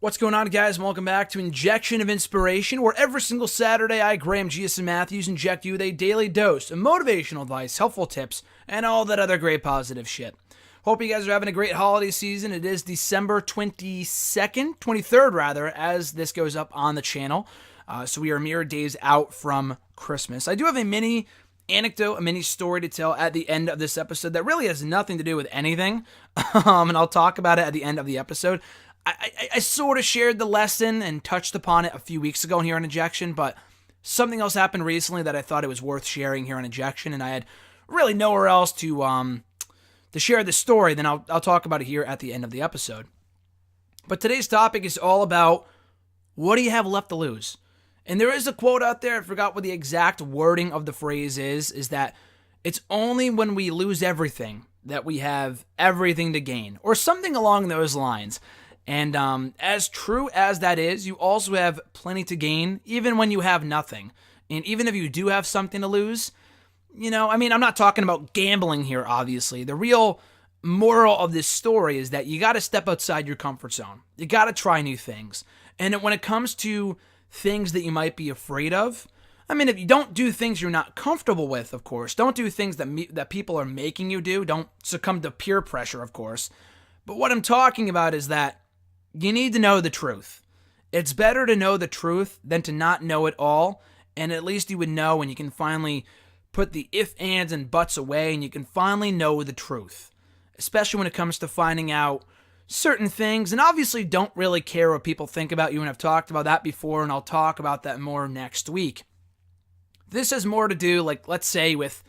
What's going on, guys? Welcome back to Injection of Inspiration, where every single Saturday I, Graham Giason Matthews, inject you with a daily dose of motivational advice, helpful tips, and all that other great positive shit. Hope you guys are having a great holiday season. It is December 23rd rather, as this goes up on the channel. So we are mere days out from Christmas. I do have a mini anecdote, a mini story to tell at the end of this episode that really has nothing to do with anything, and I'll talk about it at the end of the episode. I sort of shared the lesson and touched upon it a few weeks ago here on Injection, but something else happened recently that I thought it was worth sharing here on Injection, and I had really nowhere else to share the story. Then I'll talk about it here at the end of the episode. But today's topic is all about, what do you have left to lose? And there is a quote out there, I forgot what the exact wording of the phrase is that it's only when we lose everything that we have everything to gain, or something along those lines. And as true as that is, you also have plenty to gain, even when you have nothing. And even if you do have something to lose, I'm not talking about gambling here, obviously. The real moral of this story is that you got to step outside your comfort zone. You got to try new things. And when it comes to things that you might be afraid of, if you don't do things you're not comfortable with, of course, don't do things that people are making you do. Don't succumb to peer pressure, of course. But what I'm talking about is that you need to know the truth. It's better to know the truth than to not know it all, and at least you would know, and you can finally put the if, ands, and buts away, and you can finally know the truth, especially when it comes to finding out certain things, and obviously don't really care what people think about you, and I've talked about that before, and I'll talk about that more next week. This has more to do, let's say, with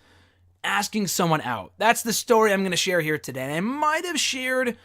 asking someone out. That's the story I'm going to share here today, and I might have shared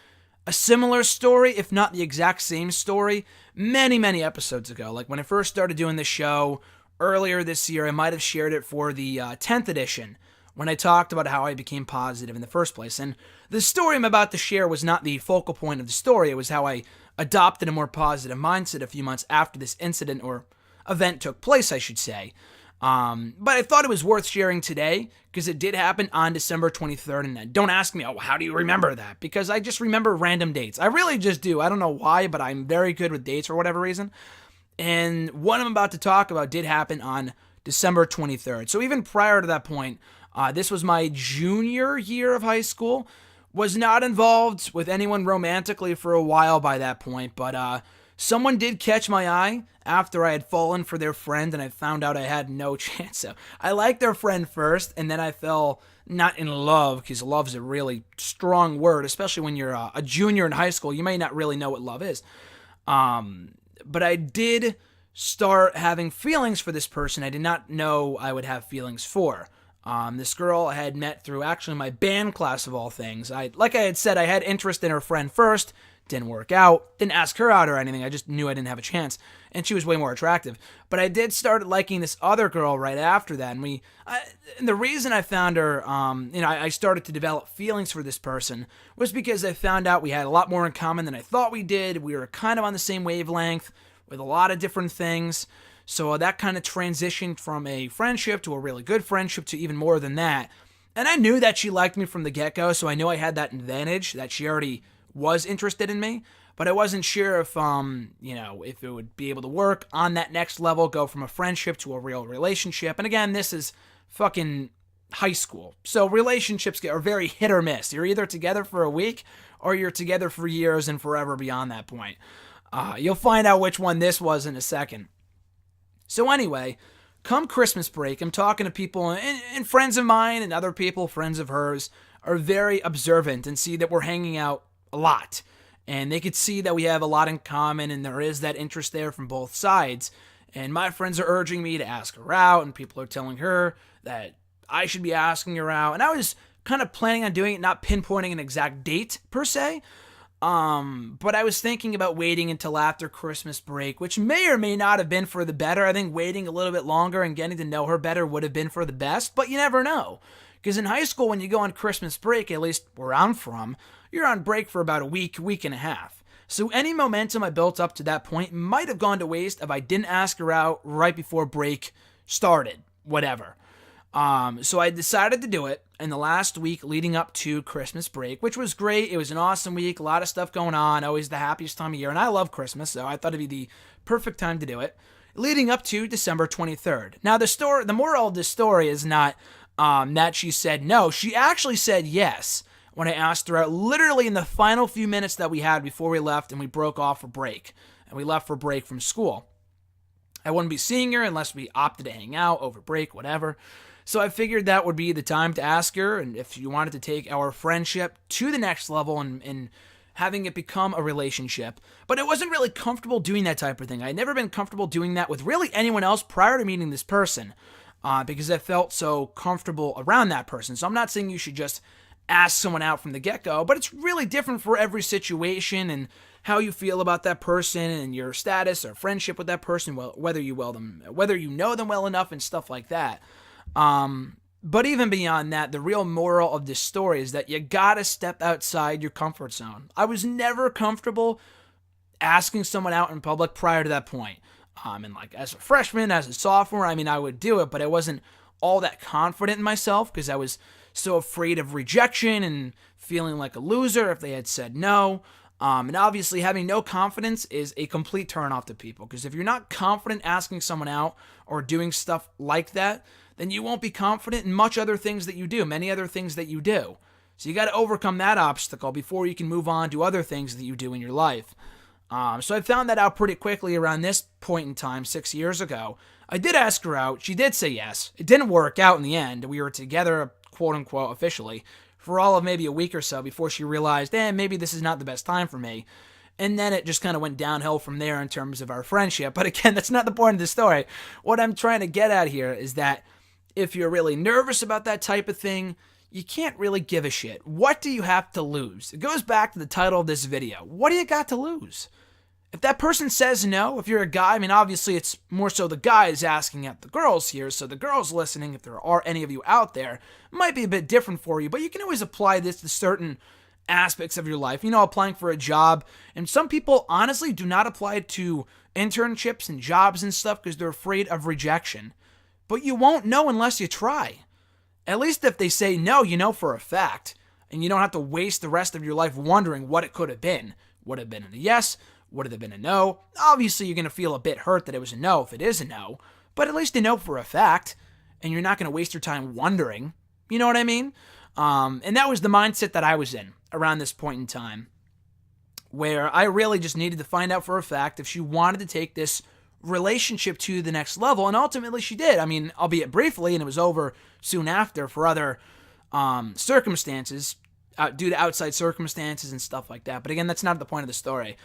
a similar story, if not the exact same story, many episodes ago. Like when I first started doing this show earlier this year, I might have shared it for the 10th edition when I talked about how I became positive in the first place. And the story I'm about to share was not the focal point of the story. It was how I adopted a more positive mindset a few months after this incident or event took place, I should say. But I thought it was worth sharing today because it did happen on December 23rd. And don't ask me, how do you remember that? Because I just remember random dates. I really just do. I don't know why, but I'm very good with dates for whatever reason. And what I'm about to talk about did happen on December 23rd. So even prior to that point, this was my junior year of high school. Was not involved with anyone romantically for a while by that point, but someone did catch my eye after I had fallen for their friend, and I found out I had no chance. So I liked their friend first, and then I fell not in love, because love's a really strong word, especially when you're a junior in high school. You may not really know what love is. But I did start having feelings for this person I did not know I would have feelings for. This girl I had met through actually my band class of all things. Like I had said, I had interest in her friend first. Didn't work out. Didn't ask her out or anything. I just knew I didn't have a chance. And she was way more attractive. But I did start liking this other girl right after that. And the reason I found her, I started to develop feelings for this person was because I found out we had a lot more in common than I thought we did. We were kind of on the same wavelength with a lot of different things. So that kind of transitioned from a friendship to a really good friendship to even more than that. And I knew that she liked me from the get-go, so I knew I had that advantage that she already was interested in me, but I wasn't sure if if it would be able to work on that next level, go from a friendship to a real relationship. And again, this is fucking high school, so relationships are very hit or miss. You're either together for a week or you're together for years and forever beyond that point. You'll find out which one this was in a second. So anyway, come Christmas break, I'm talking to people, and friends of mine and other people, friends of hers, are very observant and see that we're hanging out a lot, and they could see that we have a lot in common, and there is that interest there from both sides. And my friends are urging me to ask her out, and people are telling her that I should be asking her out, and I was kind of planning on doing it, not pinpointing an exact date per se, but I was thinking about waiting until after Christmas break, which may or may not have been for the better. I think waiting a little bit longer and getting to know her better would have been for the best, but you never know. Because in high school, when you go on Christmas break, at least where I'm from, you're on break for about a week and a half. So any momentum I built up to that point might have gone to waste if I didn't ask her out right before break started, whatever. So I decided to do it in the last week leading up to Christmas break, which was great. It was an awesome week, a lot of stuff going on, always the happiest time of year, and I love Christmas, so I thought it'd be the perfect time to do it, leading up to December 23rd. Now, the moral of this story is not that she said no. She actually said yes when I asked her out, literally in the final few minutes that we had before we left and we broke off for break, and we left for break from school. I wouldn't be seeing her unless we opted to hang out over break, whatever. So I figured that would be the time to ask her, and if you wanted to take our friendship to the next level and having it become a relationship. But I wasn't really comfortable doing that type of thing. I'd never been comfortable doing that with really anyone else prior to meeting this person, because I felt so comfortable around that person. So I'm not saying you should just ask someone out from the get-go, but it's really different for every situation and how you feel about that person and your status or friendship with that person, whether you know them well enough and stuff like that. But even beyond that, the real moral of this story is that you gotta step outside your comfort zone. I was never comfortable asking someone out in public prior to that point. And like as a freshman, as a sophomore, I would do it, but I wasn't all that confident in myself because I was so afraid of rejection and feeling like a loser if they had said no. And obviously having no confidence is a complete turnoff to people, because if you're not confident asking someone out or doing stuff like that, then you won't be confident in many other things that you do. So you got to overcome that obstacle before you can move on to other things that you do in your life. So I found that out pretty quickly around this point in time, 6 years ago. I did ask her out. She did say yes. It didn't work out in the end. We were together, quote unquote, officially, for all of maybe a week or so before she realized, maybe this is not the best time for me. And then it just kind of went downhill from there in terms of our friendship. But again, that's not the point of the story. What I'm trying to get at here is that if you're really nervous about that type of thing, you can't really give a shit. What do you have to lose? It goes back to the title of this video. What do you got to lose? If that person says no, if you're a guy, obviously it's more so the guys asking at the girls here, so the girls listening, if there are any of you out there, it might be a bit different for you, but you can always apply this to certain aspects of your life. Applying for a job, and some people honestly do not apply it to internships and jobs and stuff because they're afraid of rejection. But you won't know unless you try. At least if they say no, you know for a fact, and you don't have to waste the rest of your life wondering what it could have been. Would it have been a yes? Would it have been a no? Obviously, you're going to feel a bit hurt that it was a no if it is a no, but at least you know for a fact, and you're not going to waste your time wondering. You know what I mean? And that was the mindset that I was in around this point in time, where I really just needed to find out for a fact if she wanted to take this relationship to the next level, and ultimately she did. Albeit briefly, and it was over soon after for other circumstances, due to outside circumstances and stuff like that. But again, that's not the point of the story.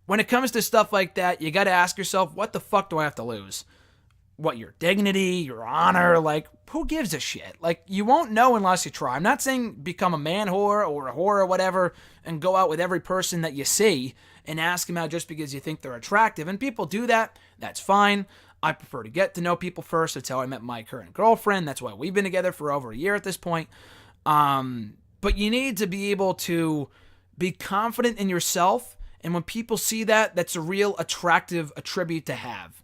When it comes to stuff like that, you got to ask yourself, what the fuck do I have to lose? What, your dignity, your honor? Like, who gives a shit? Like, you won't know unless you try. I'm not saying become a man whore or a whore or whatever and go out with every person that you see and ask them out just because you think they're attractive. And people do that. That's fine. I prefer to get to know people first. That's how I met my current girlfriend. That's why we've been together for over a year at this point. But you need to be able to be confident in yourself. And when people see that, that's a real attractive attribute to have.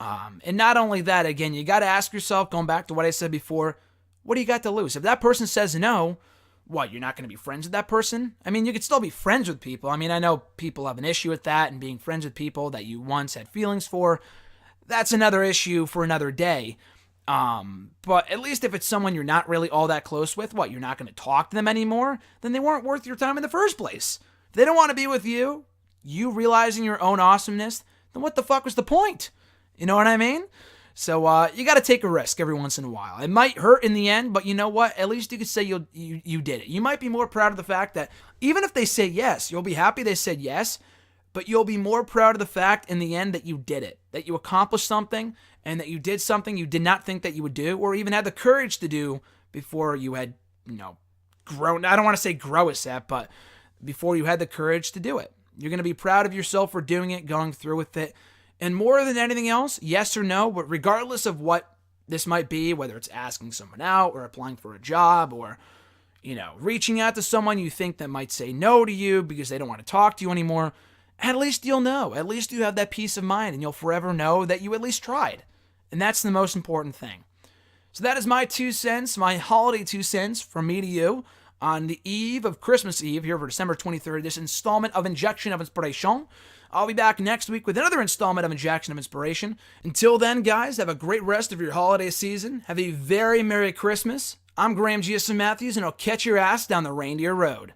And not only that, again, you got to ask yourself, going back to what I said before, what do you got to lose? If that person says no, what, you're not going to be friends with that person? You could still be friends with people. I know people have an issue with that and being friends with people that you once had feelings for. That's another issue for another day. But at least if it's someone you're not really all that close with, what, you're not going to talk to them anymore? Then they weren't worth your time in the first place. If they don't want to be with you, you realizing your own awesomeness, then what the fuck was the point? You know what I mean? So you got to take a risk every once in a while. It might hurt in the end, but you know what? At least you could say you did it. You might be more proud of the fact that even if they say yes, you'll be happy they said yes, but you'll be more proud of the fact in the end that you did it, that you accomplished something, and that you did something you did not think that you would do or even had the courage to do before you had, grown. I don't want to say grow a set, but before you had the courage to do it. You're going to be proud of yourself for doing it, going through with it. And more than anything else, yes or no, but regardless of what this might be, whether it's asking someone out or applying for a job or, reaching out to someone you think that might say no to you because they don't want to talk to you anymore, at least you'll know. At least you have that peace of mind and you'll forever know that you at least tried. And that's the most important thing. So that is my 2 cents, my holiday 2 cents from me to you on the eve of Christmas Eve here for December 23rd, this installment of Injection of Inspiration. I'll be back next week with another installment of Injection of Inspiration. Until then, guys, have a great rest of your holiday season. Have a very Merry Christmas. I'm Graham G.S. Matthews, and I'll catch your ass down the reindeer road.